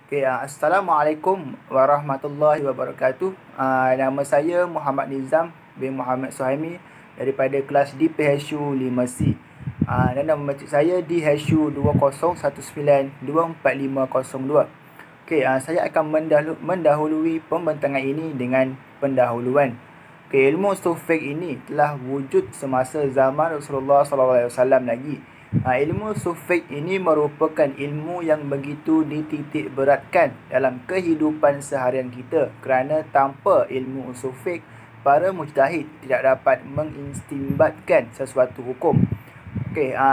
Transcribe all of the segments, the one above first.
Okay, Assalamualaikum warahmatullahi wabarakatuh. Nama saya Muhammad Nizam bin Muhammad Suhaimi daripada kelas D PHU 5C. Dan nama masjid saya di HSU 2019-24502. Okay, saya akan mendahului pembentangan ini dengan pendahuluan. Okay, ilmu usul fiqh ini telah wujud semasa zaman Rasulullah SAW lagi. Ilmu usul fiqh ini merupakan ilmu yang begitu dititik beratkan dalam kehidupan seharian kita, kerana tanpa ilmu usul fiqh, para mujtahid tidak dapat mengistinbatkan sesuatu hukum.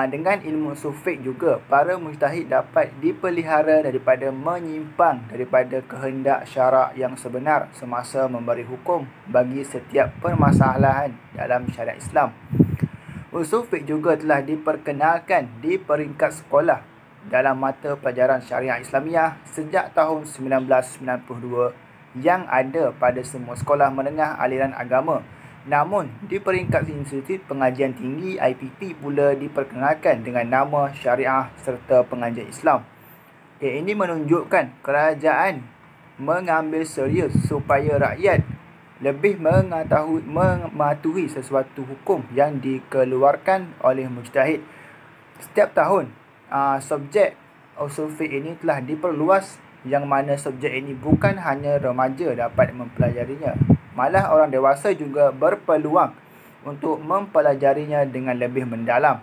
Dengan ilmu usul fiqh juga, para mujtahid dapat dipelihara daripada menyimpang daripada kehendak syarak yang sebenar semasa memberi hukum bagi setiap permasalahan dalam syariat Islam. Usul fiqh juga telah diperkenalkan di peringkat sekolah dalam mata pelajaran syariah Islamiah sejak tahun 1992 yang ada pada semua sekolah menengah aliran agama. Namun, di peringkat Institut Pengajian Tinggi IPT pula diperkenalkan dengan nama Syariah serta Pengajian Islam. Ini menunjukkan kerajaan mengambil serius supaya rakyat lebih mematuhi sesuatu hukum yang dikeluarkan oleh mujtahid. Setiap tahun, subjek usul fiqh ini telah diperluas, yang mana subjek ini bukan hanya remaja dapat mempelajarinya, malah orang dewasa juga berpeluang untuk mempelajarinya dengan lebih mendalam.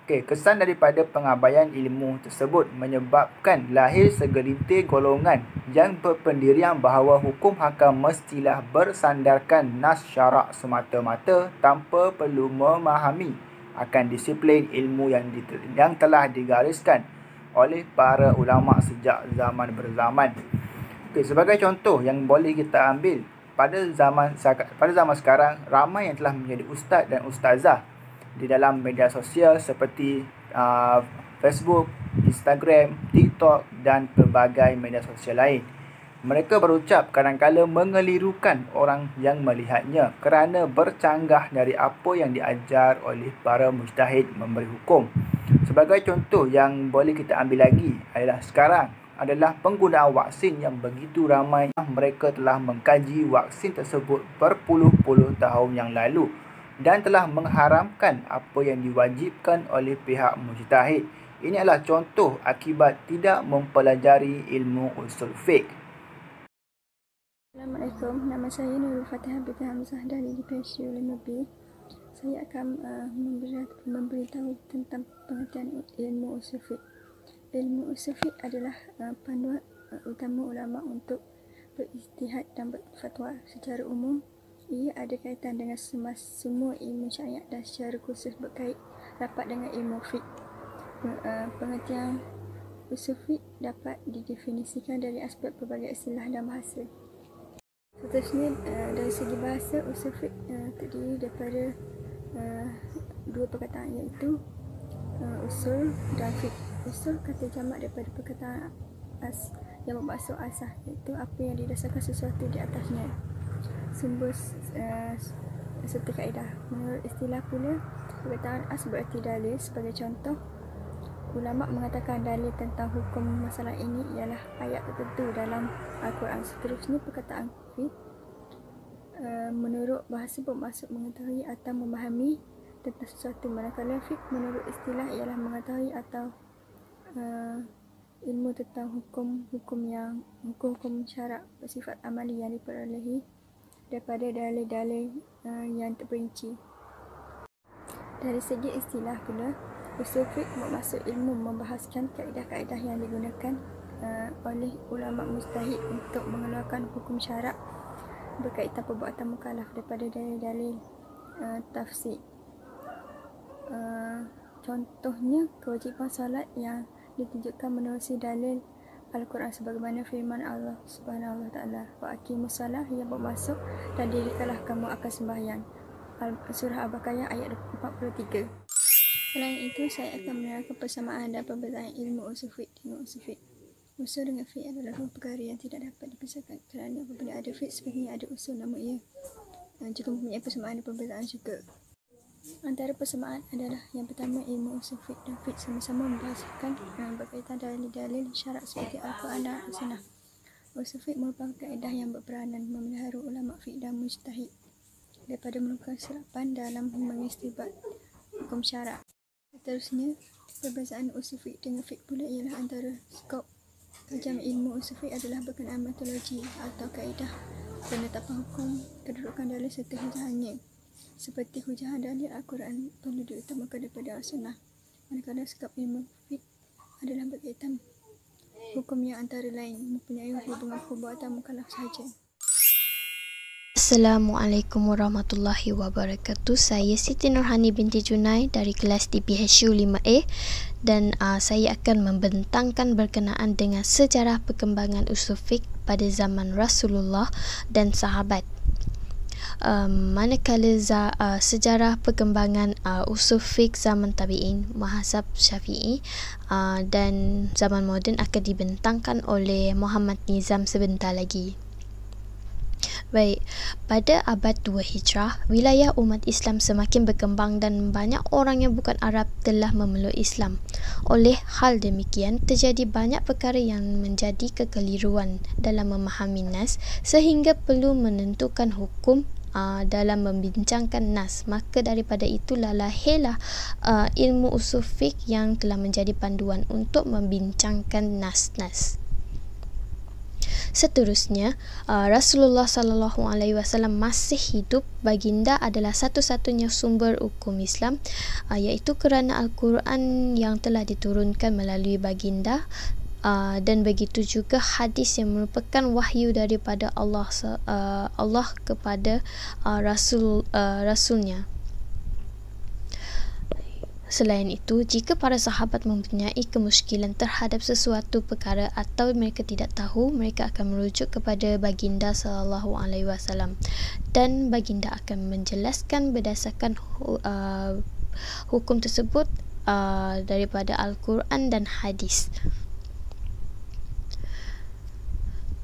Kesan daripada pengabaian ilmu tersebut menyebabkan lahir segelintir golongan yang berpendirian bahawa hukum hakam mestilah bersandarkan nas syarak semata-mata tanpa perlu memahami akan disiplin ilmu yang telah digariskan oleh para ulama sejak zaman berzaman. Sebagai contoh yang boleh kita ambil, pada zaman sekarang, ramai yang telah menjadi ustaz dan ustazah di dalam media sosial seperti Facebook, Instagram, TikTok dan pelbagai media sosial lain. Mereka berucap kadang-kala mengelirukan orang yang melihatnya kerana bercanggah dari apa yang diajar oleh para mujtahid memberi hukum. Sebagai contoh yang boleh kita ambil lagi adalah penggunaan vaksin yang begitu ramai. Mereka telah mengkaji vaksin tersebut berpuluh-puluh tahun yang lalu dan telah mengharamkan apa yang diwajibkan oleh pihak mujtahid. Ini adalah contoh akibat tidak mempelajari ilmu usul fiqh. Assalamualaikum, nama saya Nurul Fatihah binti Hamzah dari PHU 5B. Saya akan memberitahu tentang pengertian ilmu usul fiqh. Ilmu usul fiqh adalah panduan utama ulama untuk berijtihad dan berfatwa. Secara umum, ia ada kaitan dengan semua ilmu syariat dan secara khusus berkait rapat dengan ilmu fiqh. Pengertian usul fiqh dapat didefinisikan dari aspek pelbagai istilah dan bahasa. Seterusnya, dari segi bahasa, usul fiqh terdiri daripada dua perkataan, iaitu usul dan fiqh. Usul kata jamak daripada perkataan yang bermaksud asas, iaitu apa yang didasarkan sesuatu di atasnya, sumber serta kaedah. Menurut istilah pula, perkataan as berarti dalil. Sebagai contoh, ulama mengatakan dalil tentang hukum masalah ini ialah ayat tertentu dalam Al-Quran. Seterusnya, perkataan fiqh menurut bahasa bermaksud mengetahui atau memahami tentang sesuatu, manakala fiqh menurut istilah ialah mengetahui atau ilmu tentang hukum syarak bersifat amali yang diperolehi daripada dalil-dalil yang terperinci. Dari segi istilah pula, usul fiqh bermaksud ilmu membahaskan kaedah-kaedah yang digunakan oleh ulama mujtahid untuk mengeluarkan hukum syarak berkaitan perbuatan mukallaf daripada dalil-dalil tafsir. Contohnya, kewajipan salat yang ditunjukkan menerusi dalil Al-Quran sebagaimana firman Allah Subhanahu Wa Taala, wa aqimus salah, yang bermaksud dan dirikanlah kamu akan sembahyang. Surah Al-Baqarah ayat 43. Selain itu, saya akan menerangkan persamaan dan perbezaan ilmu usul fiqh dengan usul fiqh. Usul dengan fiqh adalah dua perkara yang tidak dapat dipisahkan, kerana apabila ada fiqh sebenarnya ada usul, namun ia juga mempunyai persamaan dan perbezaan juga. Antara persamaan adalah yang pertama, ilmu usul fiqh dan fiqh sama-sama membahaskan berkaitan dalil-dalil syarak seperti Al-Quran dan As-Sunnah. Usul fiqh merupakan kaedah yang berperanan memelihara ulama fiqh dan mujtahid daripada melakukan kesilapan dalam mengistibat hukum syarak. Seterusnya, perbezaan usul fiqh dengan fiqh pula ialah antara skop kajian ilmu usul fiqh adalah berkenaan metodologi atau kaedah penetapan hukum, kedudukan dalil serta hujahannya. Seperti hujahan dalil Al-Quran perlu diutamakan daripada As-Sunnah, manakala skop ilmu fiqh adalah berkaitan hukum yang antara lain mempunyai hubungan perbuatan mukallaf sahaja. Assalamualaikum warahmatullahi wabarakatuh. Saya Siti Nurhani binti Junai dari kelas DPHU 5A dan saya akan membentangkan berkenaan dengan sejarah perkembangan usul fiqh pada zaman Rasulullah dan sahabat. Manakala sejarah perkembangan usul fiqh zaman tabi'in, mazhab Syafi'i dan zaman moden akan dibentangkan oleh Muhammad Nizam sebentar lagi. Baik, pada abad 2 Hijrah, wilayah umat Islam semakin berkembang dan banyak orang yang bukan Arab telah memeluk Islam. Oleh hal demikian, terjadi banyak perkara yang menjadi kekeliruan dalam memahami nas sehingga perlu menentukan hukum dalam membincangkan nas. Maka daripada itulah lahirlah ilmu usul fiqh yang telah menjadi panduan untuk membincangkan nas-nas. Seterusnya, Rasulullah SAW masih hidup. Baginda adalah satu-satunya sumber hukum Islam, iaitu kerana Al-Quran yang telah diturunkan melalui baginda, dan begitu juga hadis yang merupakan wahyu daripada Allah kepada Rasulnya. Selain itu, jika para sahabat mempunyai kemusykilan terhadap sesuatu perkara atau mereka tidak tahu, mereka akan merujuk kepada baginda SAW dan baginda akan menjelaskan berdasarkan hukum tersebut daripada Al-Quran dan hadis.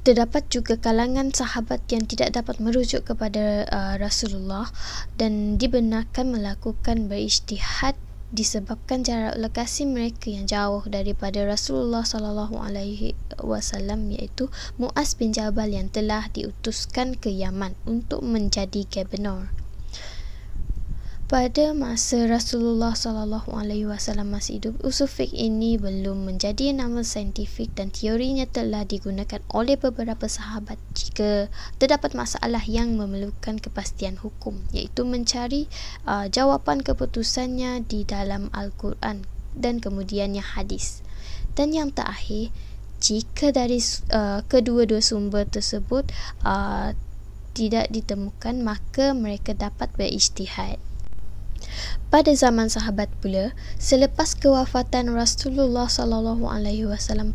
Terdapat juga kalangan sahabat yang tidak dapat merujuk kepada Rasulullah dan dibenarkan melakukan berijtihad disebabkan jarak lokasi mereka yang jauh daripada Rasulullah SAW, iaitu Mu'az bin Jabal yang telah diutuskan ke Yaman untuk menjadi gubernur. Pada masa Rasulullah SAW masih hidup, usul fiqh ini belum menjadi nama saintifik dan teorinya telah digunakan oleh beberapa sahabat jika terdapat masalah yang memerlukan kepastian hukum, iaitu mencari jawapan keputusannya di dalam Al-Quran dan kemudiannya hadis. Dan yang terakhir, jika dari kedua-dua sumber tersebut tidak ditemukan, maka mereka dapat berijtihad. Pada zaman sahabat pula, selepas kewafatan Rasulullah SAW,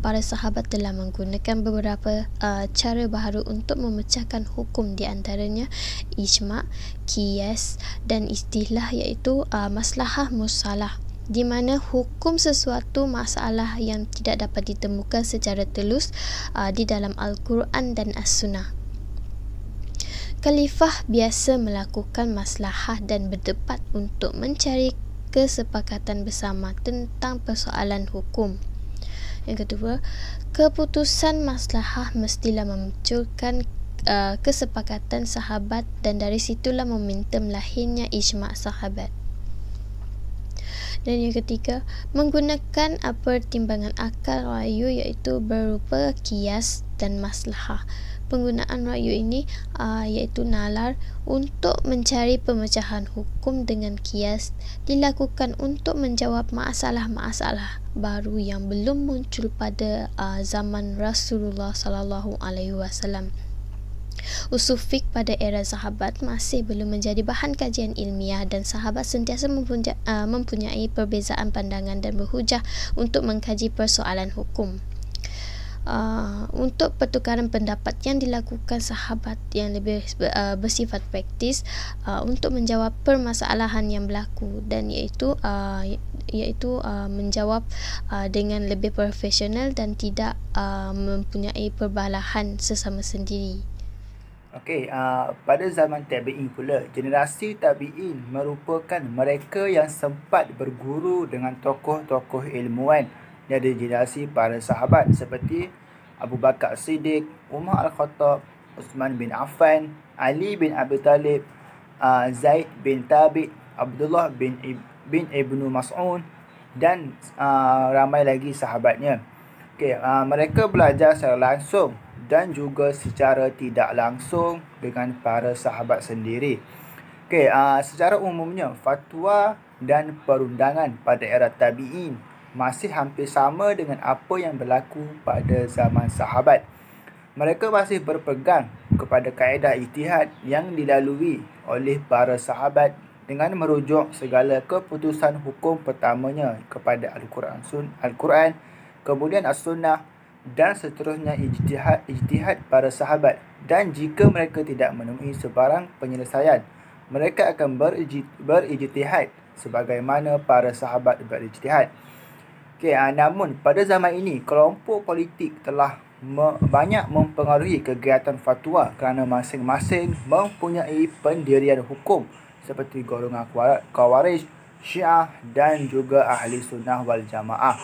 para sahabat telah menggunakan beberapa cara baharu untuk memecahkan hukum, di antaranya ijma', qiyas dan istilah, iaitu maslahah mursalah, di mana hukum sesuatu masalah yang tidak dapat ditemukan secara telus di dalam Al-Quran dan As-Sunnah. Khalifah biasa melakukan maslahah dan berdebat untuk mencari kesepakatan bersama tentang persoalan hukum. Yang kedua, keputusan maslahah mestilah memunculkan kesepakatan sahabat dan dari situlah momentum lahirnya ijma' sahabat. Dan yang ketiga, menggunakan pertimbangan akal ra'yu, iaitu berupa qiyas dan maslahah. Penggunaan ra'yu ini iaitu nalar untuk mencari pemecahan hukum dengan qiyas dilakukan untuk menjawab masalah-masalah baru yang belum muncul pada zaman Rasulullah SAW. Usul fiqh pada era sahabat masih belum menjadi bahan kajian ilmiah dan sahabat sentiasa mempunyai perbezaan pandangan dan berhujah untuk mengkaji persoalan hukum. Untuk pertukaran pendapat yang dilakukan sahabat yang lebih bersifat praktis untuk menjawab permasalahan yang berlaku, dan iaitu menjawab dengan lebih profesional dan tidak mempunyai perbalahan sesama sendiri. Pada zaman tabi'in pula, generasi tabi'in merupakan mereka yang sempat berguru dengan tokoh-tokoh ilmuwan dari generasi para sahabat seperti Abu Bakar Siddiq, Umar Al-Khattab, Uthman bin Affan, Ali bin Abi Talib, Zaid bin Thabit, Abdullah bin Ibnu Mas'ud dan ramai lagi sahabatnya. Mereka belajar secara langsung dan juga secara tidak langsung dengan para sahabat sendiri. Secara umumnya, fatwa dan perundangan pada era tabi'in masih hampir sama dengan apa yang berlaku pada zaman sahabat. Mereka masih berpegang kepada kaedah ijtihad yang dilalui oleh para sahabat dengan merujuk segala keputusan hukum pertamanya kepada Al-Quran, kemudian As-Sunnah dan seterusnya ijtihad para sahabat. Dan jika mereka tidak menemui sebarang penyelesaian, mereka akan berijtihad sebagaimana para sahabat berijtihad. Namun pada zaman ini, kelompok politik telah banyak mempengaruhi kegiatan fatwa kerana masing-masing mempunyai pendirian hukum seperti golongan Khawarij, Syiah dan juga Ahli Sunnah wal Jamaah.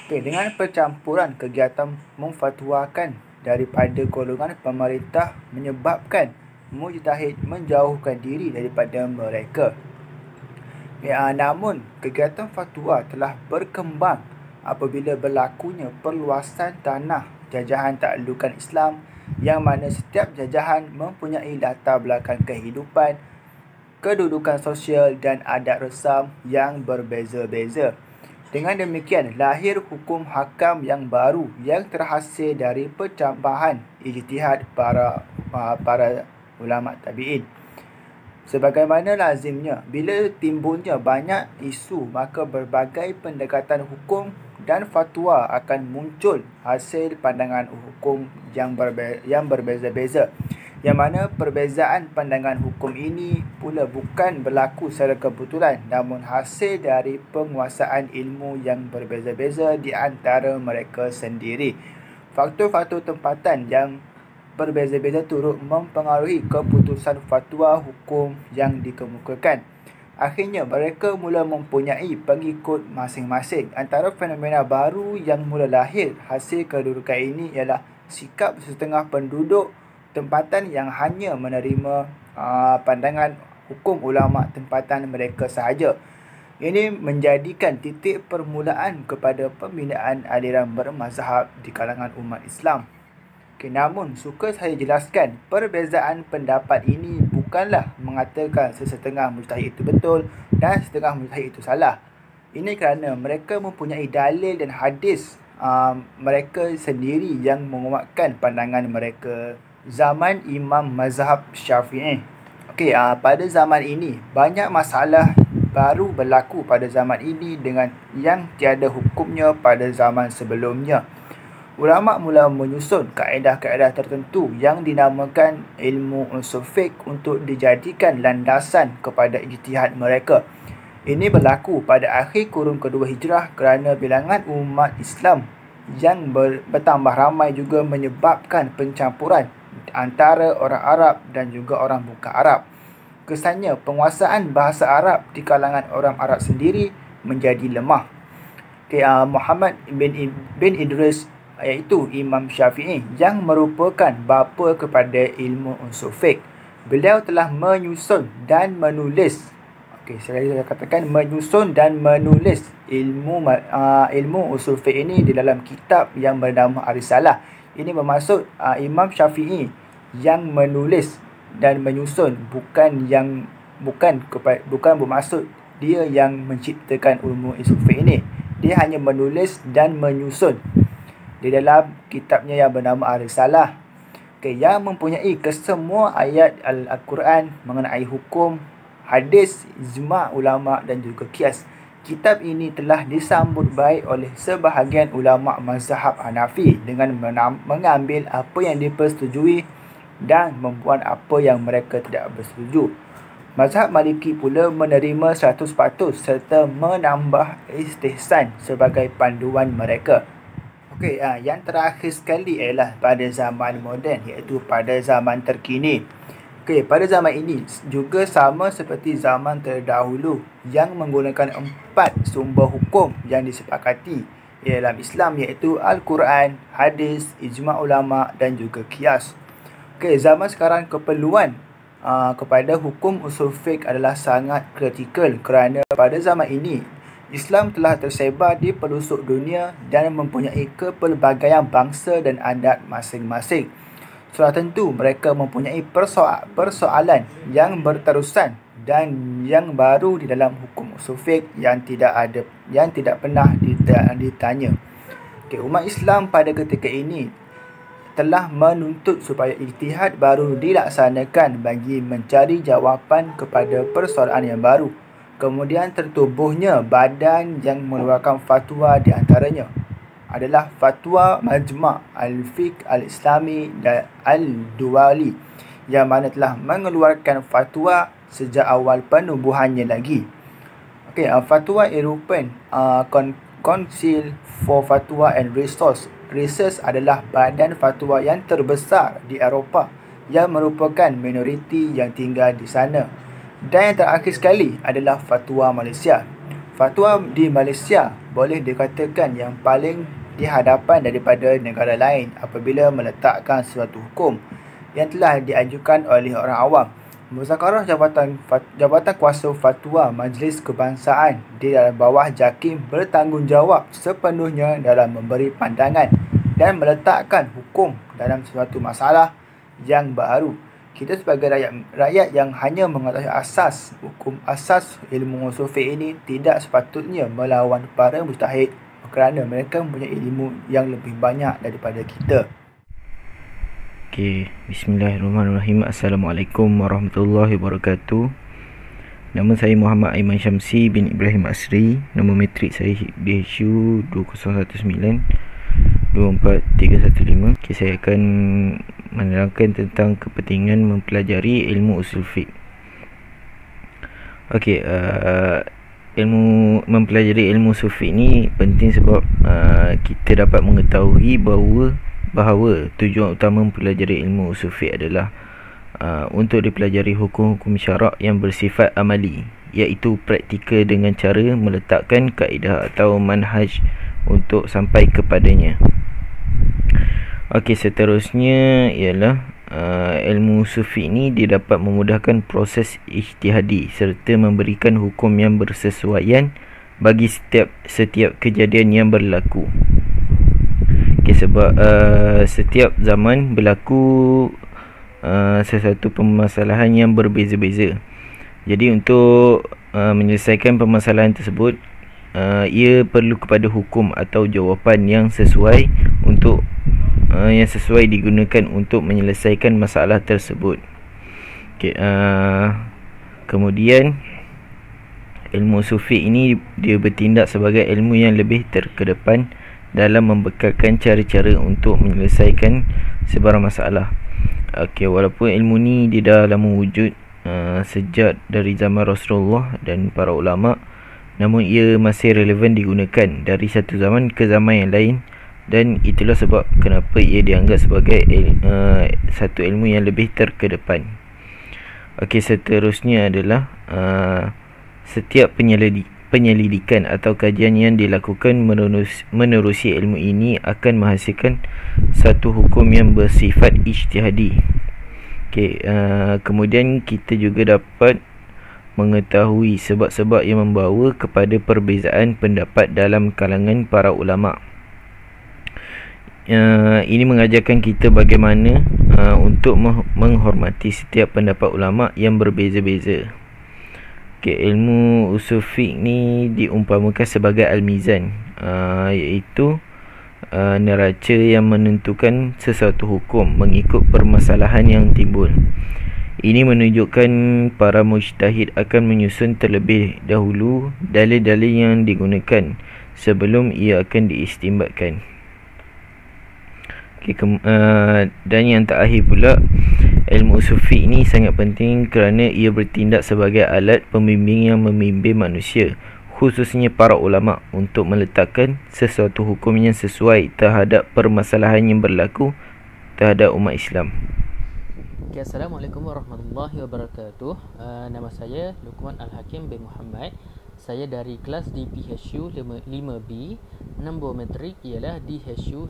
Dengan percampuran kegiatan memfatwakan daripada golongan pemerintah menyebabkan mujtahid menjauhkan diri daripada mereka. Namun, kegiatan fatwa telah berkembang apabila berlakunya perluasan tanah jajahan taklukan Islam yang mana setiap jajahan mempunyai latar belakang kehidupan, kedudukan sosial dan adat resam yang berbeza-beza. Dengan demikian, lahir hukum hakam yang baru yang terhasil dari percambahan ijtihad para ulama tabi'in. Sebagaimana lazimnya, bila timbulnya banyak isu, maka berbagai pendekatan hukum dan fatwa akan muncul hasil pandangan hukum yang berbeza-beza. Yang mana perbezaan pandangan hukum ini pula bukan berlaku secara kebetulan, namun hasil dari penguasaan ilmu yang berbeza-beza di antara mereka sendiri. Faktor-faktor tempatan yang berbeza-beza turut mempengaruhi keputusan fatwa hukum yang dikemukakan. Akhirnya, mereka mula mempunyai pengikut masing-masing. Antara fenomena baru yang mula lahir hasil kedudukan ini ialah sikap setengah penduduk tempatan yang hanya menerima pandangan hukum ulama tempatan mereka sahaja. Ini menjadikan titik permulaan kepada pembinaan aliran bermazhab di kalangan umat Islam. Namun, suka saya jelaskan, perbezaan pendapat ini bukanlah mengatakan sesetengah mujtahid itu betul dan setengah mujtahid itu salah. Ini kerana mereka mempunyai dalil dan hadis mereka sendiri yang menguatkan pandangan mereka. Zaman Imam Mazhab Syafi'i. Pada zaman ini, banyak masalah baru berlaku pada zaman ini dengan yang tiada hukumnya pada zaman sebelumnya. Ulama mula menyusun kaedah-kaedah tertentu yang dinamakan ilmu usul fiqh untuk dijadikan landasan kepada ijtihad mereka. Ini berlaku pada akhir kurun kedua Hijrah kerana bilangan umat Islam yang bertambah ramai juga menyebabkan pencampuran antara orang Arab dan juga orang bukan Arab. Kesannya, penguasaan bahasa Arab di kalangan orang Arab sendiri menjadi lemah. Muhammad bin Idris, iaitu Imam Syafi'i yang merupakan bapa kepada ilmu usul fiqh. Beliau telah menyusun dan menulis saya katakan menyusun dan menulis ilmu usul fiqh ini di dalam kitab yang bernama Ar-Risalah. Ini bermaksud Imam Syafi'i yang menulis dan menyusun, bukan bermaksud dia yang menciptakan ilmu usul fiqh ini. Dia hanya menulis dan menyusun di dalam kitabnya yang bernama Ar-Risalah, yang mempunyai kesemua ayat Al-Quran mengenai hukum, hadis, ijma' ulama' dan juga qiyas. Kitab ini telah disambut baik oleh sebahagian ulama' mazhab Hanafi dengan mengambil apa yang dipersetujui dan membuang apa yang mereka tidak bersetuju. Mazhab Maliki pula menerima 100% serta menambah istihsan sebagai panduan mereka. Okey, yang terakhir sekali ialah pada zaman moden, iaitu pada zaman terkini. Okey, pada zaman ini juga sama seperti zaman terdahulu yang menggunakan 4 sumber hukum yang disepakati dalam Islam, iaitu Al-Quran, hadis, ijma' ulama dan juga qiyas. Okey, zaman sekarang keperluan kepada hukum usul fiqh adalah sangat kritikal kerana pada zaman ini Islam telah tersebar di pelosok dunia dan mempunyai kepelbagaian bangsa dan adat masing-masing. Sudah tentu mereka mempunyai persoalan yang berterusan dan yang baru di dalam hukum usul fiqh yang tidak pernah ditanya. Okay, umat Islam pada ketika ini telah menuntut supaya ijtihad baru dilaksanakan bagi mencari jawapan kepada persoalan yang baru. Kemudian tertubuhnya badan yang mengeluarkan fatwa di antaranya adalah Fatwa Majma' Al-Fiqh Al-Islami dan Al-Duwali, yang mana telah mengeluarkan fatwa sejak awal penubuhannya lagi. Okey, Fatwa European Council for Fatwa and Research adalah badan fatwa yang terbesar di Eropah yang merupakan minoriti yang tinggal di sana. Dan yang terakhir sekali adalah Fatwa Malaysia. Fatwa di Malaysia boleh dikatakan yang paling di hadapan daripada negara lain apabila meletakkan suatu hukum yang telah diajukan oleh orang awam. Muzakarah Jabatan Kuasa Fatwa Majlis Kebangsaan di dalam bawah JAKIM bertanggungjawab sepenuhnya dalam memberi pandangan dan meletakkan hukum dalam suatu masalah yang baru. Kita sebagai rakyat yang hanya mengetahui asas ilmu usul fiqh ini tidak sepatutnya melawan para mujtahid kerana mereka mempunyai ilmu yang lebih banyak daripada kita. Okey, bismillahirrahmanirrahim. Assalamualaikum warahmatullahi wabarakatuh. Nama saya Muhammad Aiman Syamsi bin Ibrahim Asri. Nombor metrik saya DHU 201924315. Okey, saya akan menerangkan tentang kepentingan mempelajari ilmu usul fiqh. Okey, mempelajari ilmu usul fiqh ni penting sebab kita dapat mengetahui bahawa tujuan utama mempelajari ilmu usul fiqh adalah untuk dipelajari hukum-hukum syarak yang bersifat amali, iaitu praktikal dengan cara meletakkan kaedah atau manhaj untuk sampai kepadanya. Okey, seterusnya ialah ilmu usul fiqh ni dia dapat memudahkan proses ijtihadi serta memberikan hukum yang bersesuaian bagi setiap kejadian yang berlaku. Okey, sebab setiap zaman berlaku sesuatu permasalahan yang berbeza-beza. Jadi untuk menyelesaikan permasalahan tersebut, ia perlu kepada hukum atau jawapan yang sesuai digunakan untuk menyelesaikan masalah tersebut. Okay, kemudian ilmu usul fiqh ini dia bertindak sebagai ilmu yang lebih terkedepan dalam membekalkan cara-cara untuk menyelesaikan sebarang masalah. Okay, walaupun ilmu ni dia dah lama wujud sejak dari zaman Rasulullah dan para ulama, namun ia masih relevan digunakan dari satu zaman ke zaman yang lain, dan itulah sebab kenapa ia dianggap sebagai satu ilmu yang lebih terkedepan. Okey, seterusnya adalah setiap penyelidikan atau kajian yang dilakukan menerusi ilmu ini akan menghasilkan satu hukum yang bersifat ijtihadi. Okey, kemudian kita juga dapat mengetahui sebab-sebab yang membawa kepada perbezaan pendapat dalam kalangan para ulama. Ini mengajarkan kita bagaimana untuk menghormati setiap pendapat ulama yang berbeza-beza. Okay, ilmu usul fiqh ni diumpamakan sebagai al-mizan, iaitu neraca yang menentukan sesuatu hukum mengikut permasalahan yang timbul. Ini menunjukkan para mujtahid akan menyusun terlebih dahulu dalil-dalil yang digunakan sebelum ia akan diistinbatkan. Okay, dan yang terakhir pula, ilmu usul fiqh ni sangat penting kerana ia bertindak sebagai alat pembimbing yang membimbing manusia, khususnya para ulama, untuk meletakkan sesuatu hukum yang sesuai terhadap permasalahan yang berlaku terhadap umat Islam. Okay, Assalamualaikum warahmatullahi wabarakatuh. Nama saya Luqman Al-Hakim bin Muhammad. Saya dari kelas di PHU 5B. Nombor metrik ialah DHU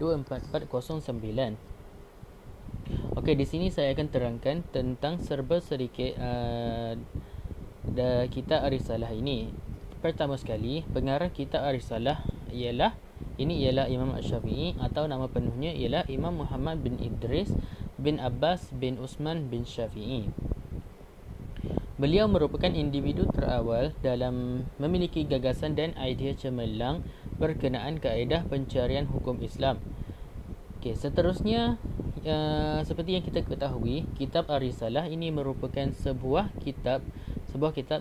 2019-24409. Okey, di sini saya akan terangkan tentang serba sedikit kitab Ar-Risalah ini. Pertama sekali, pengarang kitab Ar-Risalah ialah Imam Asy-Syafi'i, atau nama penuhnya ialah Imam Muhammad bin Idris bin Abbas bin Usman bin Syafi'i. Beliau merupakan individu terawal dalam memiliki gagasan dan idea cemerlang berkenaan kaedah pencarian hukum Islam. Okey, seterusnya, seperti yang kita ketahui, kitab Ar-Risalah ini merupakan sebuah kitab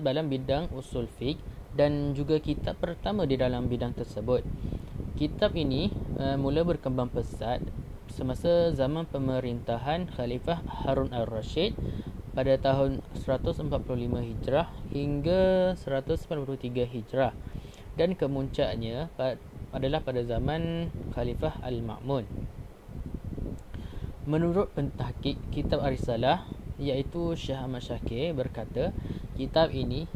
dalam bidang usul fiqh dan juga kitab pertama di dalam bidang tersebut. Kitab ini mula berkembang pesat semasa zaman pemerintahan Khalifah Harun al-Rashid pada tahun 145 Hijrah hingga 193 Hijrah, dan kemuncaknya adalah pada zaman Khalifah Al-Ma'mun. Menurut pentahqiq kitab Ar-Risalah, iaitu Syekh Ahmad Syakir, berkata kitab ini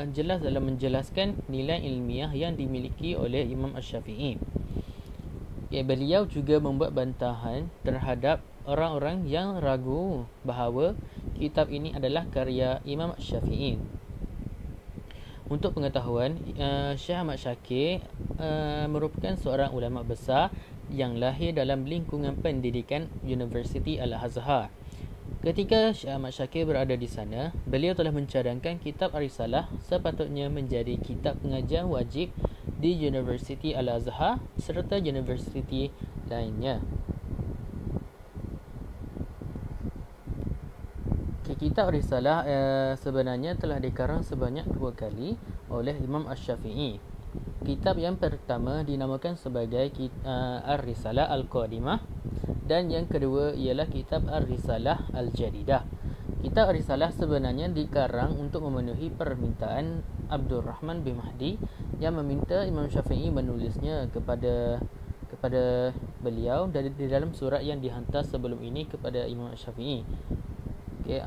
jelas dalam menjelaskan nilai ilmiah yang dimiliki oleh Imam Asy-Syafi'i. Beliau juga membuat bantahan terhadap orang-orang yang ragu bahawa kitab ini adalah karya Imam Asy-Syafi'i. Untuk pengetahuan, Syekh Ahmad Syakir merupakan seorang ulama besar yang lahir dalam lingkungan pendidikan Universiti Al-Azhar. Ketika Syekh Ahmad Syakir berada di sana, beliau telah mencadangkan kitab Ar-Risalah sepatutnya menjadi kitab pengajian wajib di Universiti Al-Azhar serta universiti lainnya. Kitab Ar-Risalah sebenarnya telah dikarang sebanyak 2 kali oleh Imam Asy-Syafi'i. Kitab yang pertama dinamakan sebagai Ar-Risalah Al-Qadimah, dan yang kedua ialah kitab Ar-Risalah Al-Jadidah. Kitab Ar-Risalah sebenarnya dikarang untuk memenuhi permintaan Abdul Rahman bin Mahdi yang meminta Imam Syafi'i menulisnya kepada beliau di dalam surat yang dihantar sebelum ini kepada Imam Syafi'i. Okay,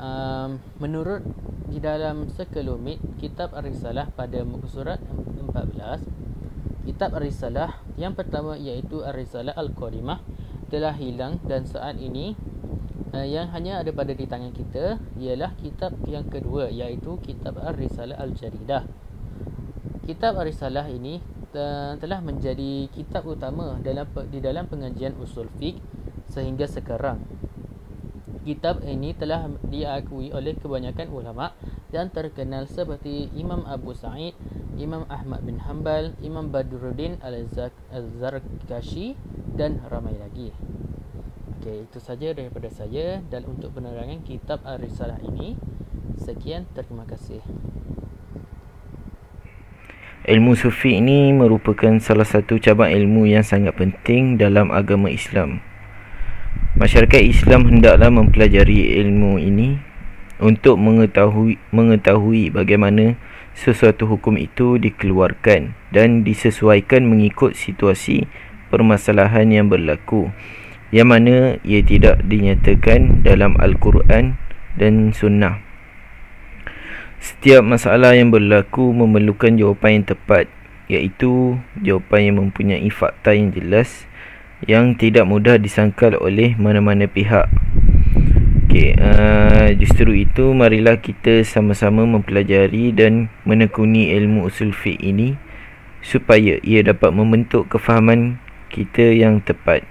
menurut di dalam sekelumit kitab Ar-Risalah pada muka surat 14, kitab Ar-Risalah yang pertama iaitu Ar-Risalah Al-Qadimah telah hilang, dan saat ini yang hanya ada pada di tangan kita ialah kitab yang kedua, iaitu kitab Ar-Risalah Al-Jadidah. Kitab Ar-Risalah ini telah menjadi kitab utama di dalam pengajian usul fiqh sehingga sekarang. Kitab ini telah diakui oleh kebanyakan ulama yang terkenal seperti Imam Abu Sa'id, Imam Ahmad bin Hanbal, Imam Badruddin Al-Zarkashi dan ramai lagi. Okey, itu saja daripada saya, dan untuk penerangan kitab Ar-Risalah ini, sekian, terima kasih. Ilmu sufi ini merupakan salah satu cabang ilmu yang sangat penting dalam agama Islam. Masyarakat Islam hendaklah mempelajari ilmu ini untuk mengetahui bagaimana sesuatu hukum itu dikeluarkan dan disesuaikan mengikut situasi permasalahan yang berlaku, yang mana ia tidak dinyatakan dalam Al-Quran dan Sunnah. Setiap masalah yang berlaku memerlukan jawapan yang tepat, iaitu jawapan yang mempunyai fakta yang jelas, yang tidak mudah disangkal oleh mana-mana pihak. Justru itu, marilah kita sama-sama mempelajari dan menekuni ilmu usul fiqh ini supaya ia dapat membentuk kefahaman kita yang tepat.